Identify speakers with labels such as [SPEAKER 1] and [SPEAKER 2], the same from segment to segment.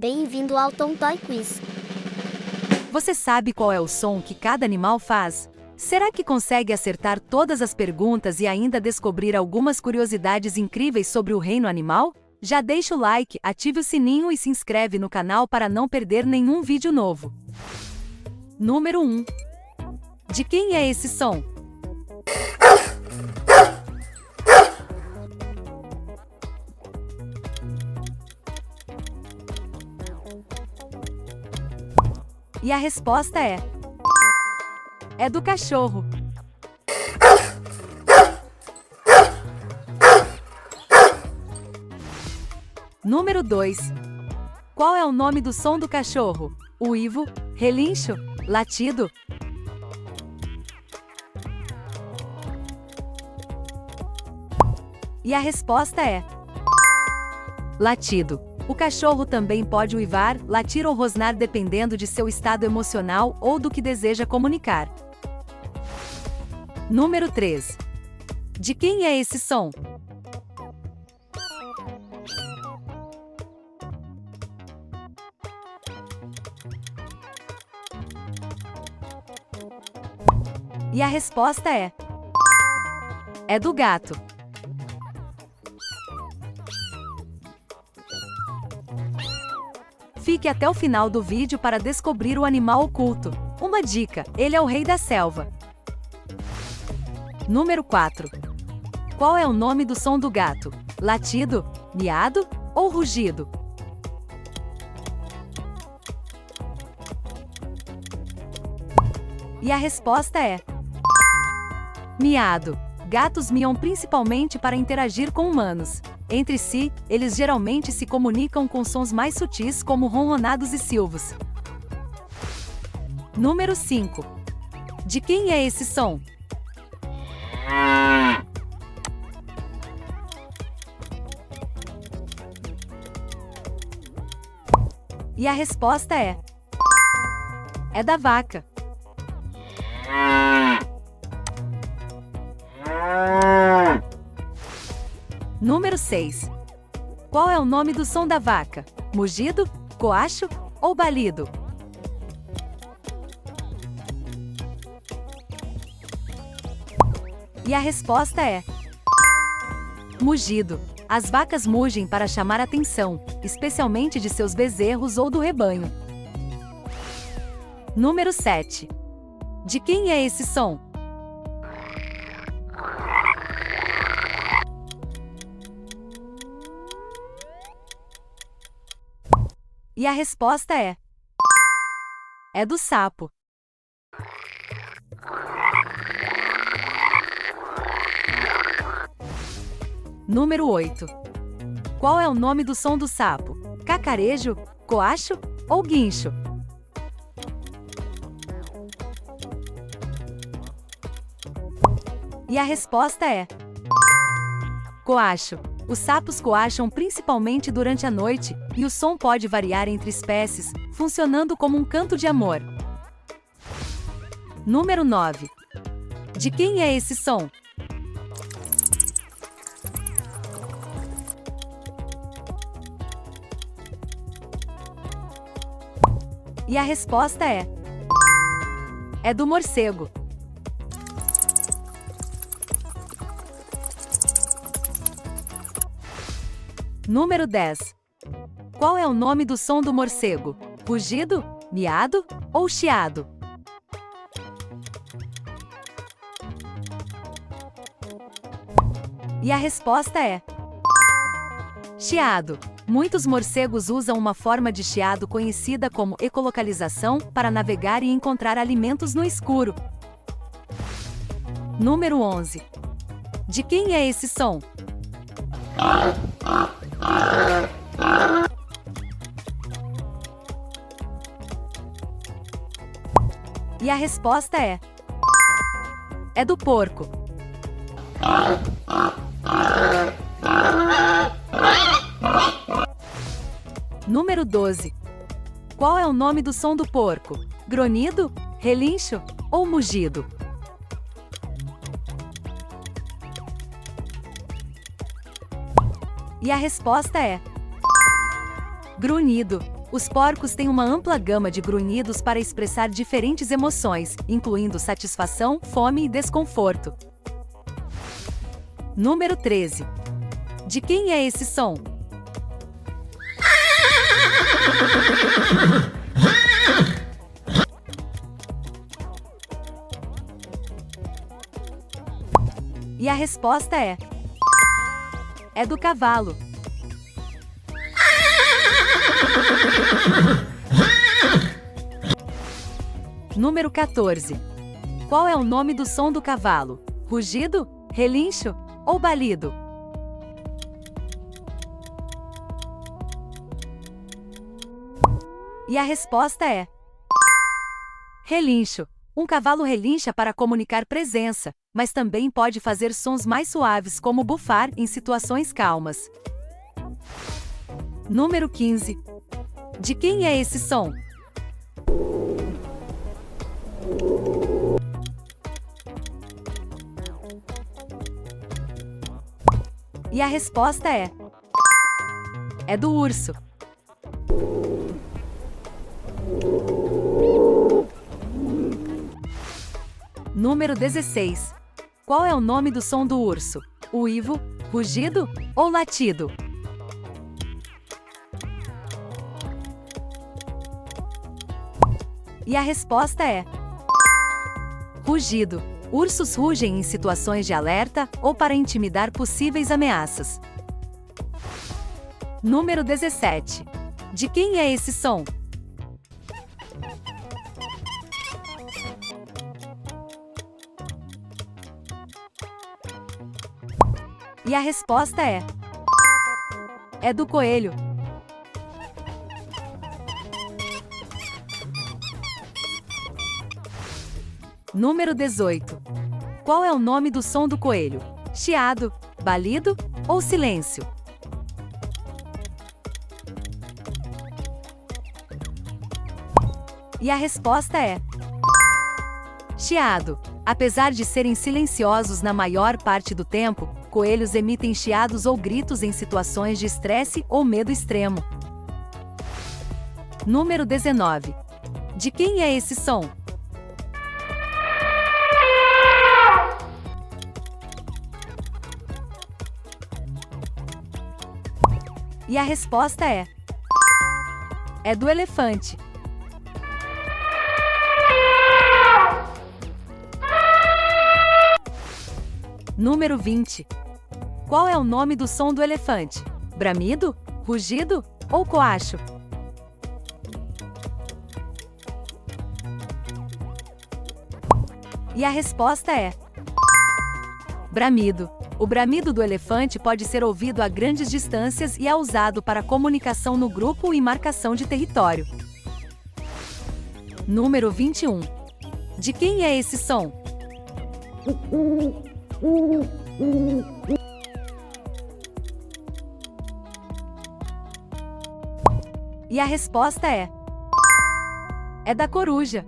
[SPEAKER 1] Bem-vindo ao Tontoy Quiz.
[SPEAKER 2] Você sabe qual é o som que cada animal faz? Será que consegue acertar todas as perguntas e ainda descobrir algumas curiosidades incríveis sobre o reino animal? Já deixa o like, ative o sininho e se inscreve no canal para não perder nenhum vídeo novo. Número 1. De quem é esse som? E a resposta é do cachorro. Número 2. Qual é o nome do som do cachorro? Uivo, relincho, latido? E a resposta é latido. O cachorro também pode uivar, latir ou rosnar dependendo de seu estado emocional ou do que deseja comunicar. Número 3. De quem é esse som? E a resposta é do gato. Fique até o final do vídeo para descobrir o animal oculto. Uma dica: ele é o rei da selva. Número 4. Qual é o nome do som do gato? Latido, miado ou rugido? E a resposta é miado. Gatos miam principalmente para interagir com humanos. Entre si, eles geralmente se comunicam com sons mais sutis como ronronados e silvos. Número 5. De quem é esse som? E a resposta é da vaca. Número 6. Qual é o nome do som da vaca? Mugido, coacho ou balido? E a resposta é mugido. As vacas mugem para chamar atenção, especialmente de seus bezerros ou do rebanho. Número 7. De quem é esse som? E a resposta é do sapo. Número 8. Qual é o nome do som do sapo? Cacarejo, coacho ou guincho? E a resposta é coacho. Os sapos coacham principalmente durante a noite, e o som pode variar entre espécies, funcionando como um canto de amor. Número 9. De quem é esse som? E a resposta é do morcego. Número 10. Qual é o nome do som do morcego? Rugido, miado ou chiado? E a resposta é chiado. Muitos morcegos usam uma forma de chiado conhecida como ecolocalização para navegar e encontrar alimentos no escuro. Número 11. De quem é esse som? E a resposta é do porco. Número 12. Qual é o nome do som do porco? Grunhido, relincho ou mugido? E a resposta é grunhido. Os porcos têm uma ampla gama de grunhidos para expressar diferentes emoções, incluindo satisfação, fome e desconforto. Número 13. De quem é esse som? E a resposta é do cavalo. Número 14. Qual é o nome do som do cavalo? Rugido, relincho ou balido? E a resposta é relincho. Um cavalo relincha para comunicar presença, mas também pode fazer sons mais suaves como bufar em situações calmas. Número 15. De quem é esse som? E a resposta é do urso. Número 16. Qual é o nome do som do urso? Uivo, rugido ou latido? E a resposta é rugido. Ursos rugem em situações de alerta ou para intimidar possíveis ameaças. Número 17. De quem é esse som? E a resposta é do coelho. Número 18. Qual é o nome do som do coelho? Chiado, balido ou silêncio? E a resposta é chiado. Apesar de serem silenciosos na maior parte do tempo, coelhos emitem chiados ou gritos em situações de estresse ou medo extremo. Número 19. De quem é esse som? E a resposta é do elefante. Número 20. Qual é o nome do som do elefante? Bramido, rugido ou coacho? E a resposta é bramido. O bramido do elefante pode ser ouvido a grandes distâncias e é usado para comunicação no grupo e marcação de território. Número 21. De quem é esse som? E a resposta é da coruja.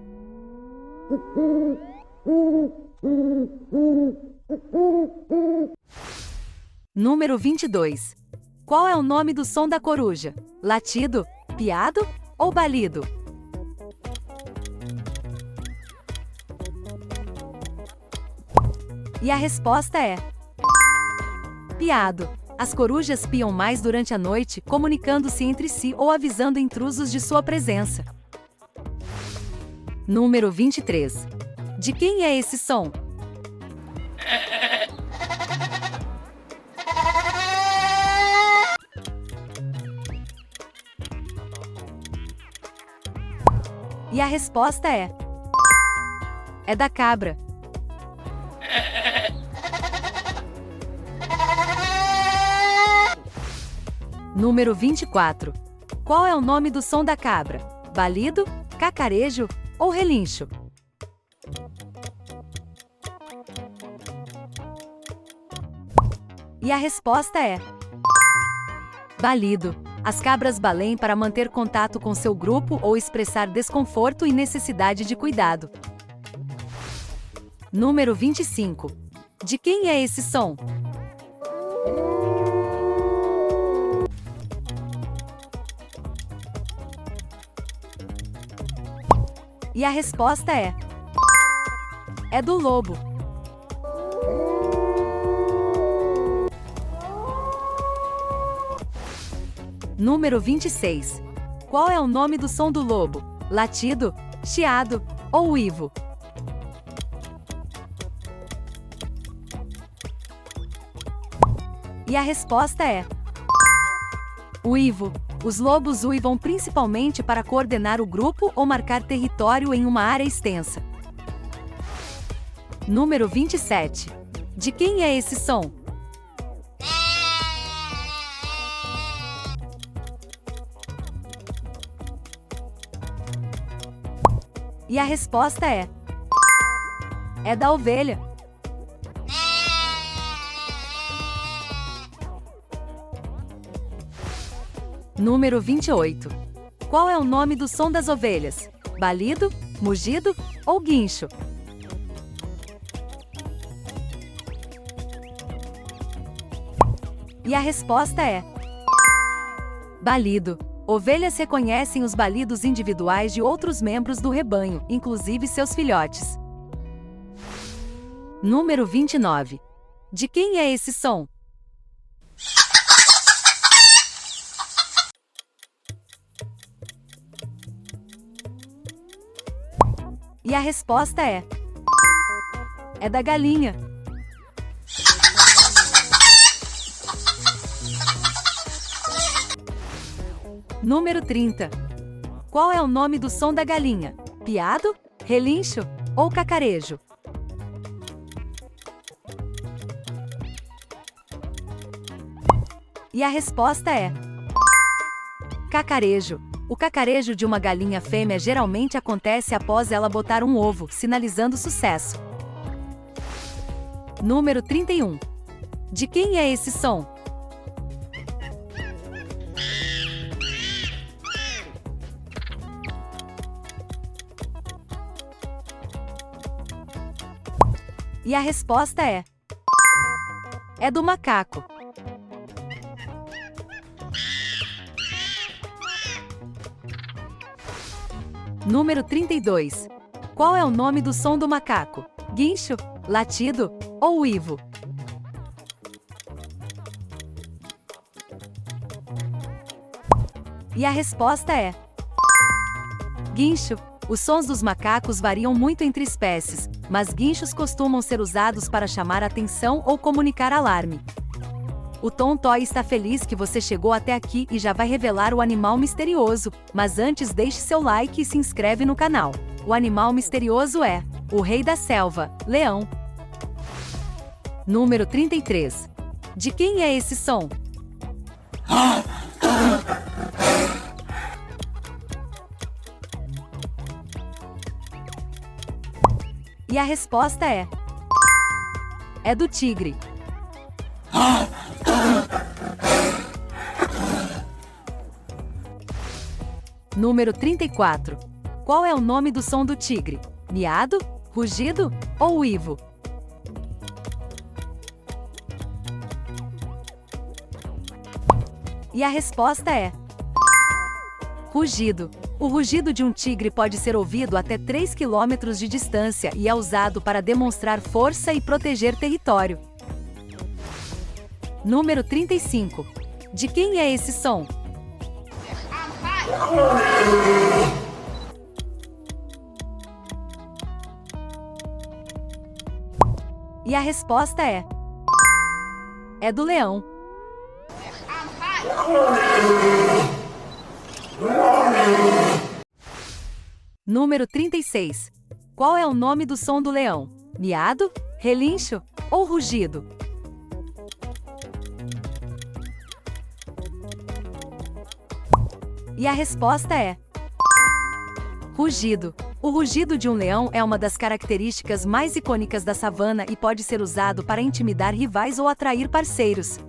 [SPEAKER 2] Número 22. Qual é o nome do som da coruja? Latido, piado ou balido? E a resposta é piado. As corujas piam mais durante a noite, comunicando-se entre si ou avisando intrusos de sua presença. Número 23. De quem é esse som? E a resposta é da cabra. Número 24. Qual é o nome do som da cabra? Balido, cacarejo ou relincho? E a resposta é balido. As cabras baleem para manter contato com seu grupo ou expressar desconforto e necessidade de cuidado. Número 25. De quem é esse som? E a resposta é do lobo. Número 26. Qual é o nome do som do lobo? Latido, chiado ou uivo? E a resposta é uivo. Os lobos uivam principalmente para coordenar o grupo ou marcar território em uma área extensa. Número 27. De quem é esse som? E a resposta é da ovelha. Número 28. Qual é o nome do som das ovelhas? Balido, mugido ou guincho? E a resposta é balido. Ovelhas reconhecem os balidos individuais de outros membros do rebanho, inclusive seus filhotes. Número 29. De quem é esse som? E a resposta é da galinha. Número 30. Qual é o nome do som da galinha? Piado, relincho ou cacarejo? E a resposta é cacarejo. O cacarejo de uma galinha fêmea geralmente acontece após ela botar um ovo, sinalizando sucesso. Número 31. De quem é esse som? E a resposta é do macaco. Número 32. Qual é o nome do som do macaco? Guincho, latido ou uivo? E a resposta é guincho. Os sons dos macacos variam muito entre espécies, mas guinchos costumam ser usados para chamar atenção ou comunicar alarme. O Tom Toy está feliz que você chegou até aqui e já vai revelar o animal misterioso, mas antes deixe seu like e se inscreve no canal. O animal misterioso é o rei da selva, leão. Número 33. De quem é esse som? E a resposta é do tigre. Número 34. Qual é o nome do som do tigre? Miado, rugido ou uivo? E a resposta é rugido. O rugido de um tigre pode ser ouvido até 3 km de distância e é usado para demonstrar força e proteger território. Número 35. De quem é esse som? E a resposta é do leão. Número 36. Qual é o nome do som do leão? Miado, relincho ou rugido? E a resposta é rugido. O rugido de um leão é uma das características mais icônicas da savana e pode ser usado para intimidar rivais ou atrair parceiros.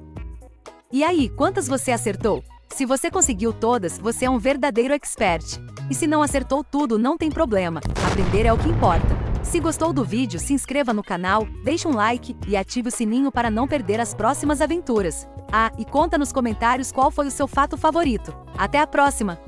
[SPEAKER 2] E aí, quantas você acertou? Se você conseguiu todas, você é um verdadeiro expert. E se não acertou tudo, não tem problema. Aprender é o que importa. Se gostou do vídeo, se inscreva no canal, deixe um like e ative o sininho para não perder as próximas aventuras. Ah, e conta nos comentários qual foi o seu fato favorito. Até a próxima!